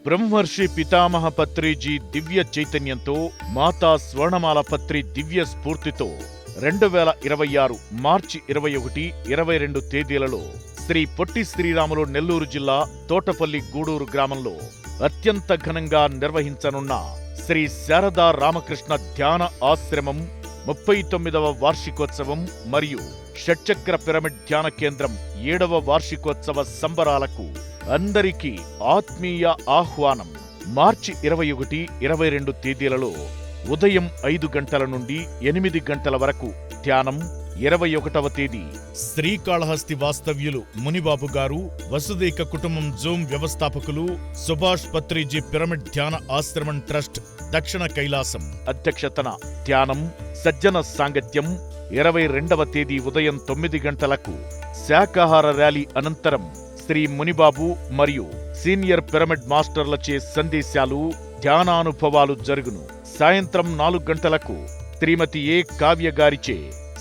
బ్రహ్మర్షి పితామహ పత్రిజీ దివ్య చైతన్యంతో, మాతా స్వర్ణమాల పత్రి దివ్య స్ఫూర్తితో 2026 మార్చి 21, 22 తేదీలలో శ్రీ పొట్టి శ్రీరాములు నెల్లూరు జిల్లా తోటపల్లి గూడూరు గ్రామంలో అత్యంత ఘనంగా నిర్వహించనున్న శ్రీ శారదా రామకృష్ణ ధ్యాన ఆశ్రమం 39వ వార్షికోత్సవం మరియు షట్చక్ర పిరమిడ్ ధ్యాన కేంద్రం 7వ వార్షికోత్సవ సంబరాలకు అందరికీ ఆత్మీయ ఆహ్వానం. మార్చి 21, 22 తేదీలలో ఉదయం 5 గంటల నుండి 8 గంటల వరకు ధ్యానం. 21వ తేదీ శ్రీకాళహస్తి వాస్తవ్యులు మునిబాబు గారు, వసుదైక కుటుంబం జూమ్ వ్యవస్థాపకులు సుభాష్ పత్రిజీ పిరమిడ్ ధ్యాన ఆశ్రమం ట్రస్ట్ దక్షిణ కైలాసం అధ్యక్షతన ధ్యానం, సజ్జన సాంగత్యం. 22వ తేదీ ఉదయం 9 గంటలకు శాకాహార ర్యాలీ అనంతరం శ్రీ మునిబాబు మరియు సీనియర్ పిరమిడ్ మాస్టర్లచే సందేశాలు, ధ్యానానుభవాలు జరుగును. సాయంత్రం 4 గంటలకు శ్రీమతి ఏ కావ్య గారిచే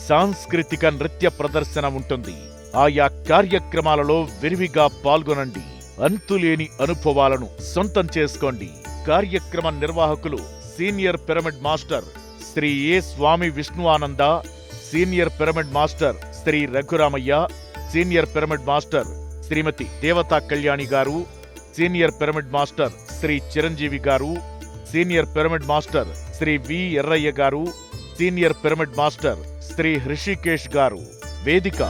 సాంస్కృతిక నృత్య ప్రదర్శన ఉంటుంది. ఆయా కార్యక్రమాలలో విరివిగా పాల్గొనండి. అంతులేని అనుభవాలను సొంతం చేసుకోండి. కార్యక్రమ నిర్వాహకులు senior pyramid master Shri A Swami Vishnu Ananda, senior pyramid master Shri Raghuramaiah, senior pyramid master Shrimati Devata Kalyani garu, senior pyramid master Shri Chiranjeevi garu, senior pyramid master Shri V Erraiah garu, senior pyramid master Shri Hrishikesh garu. వేదిక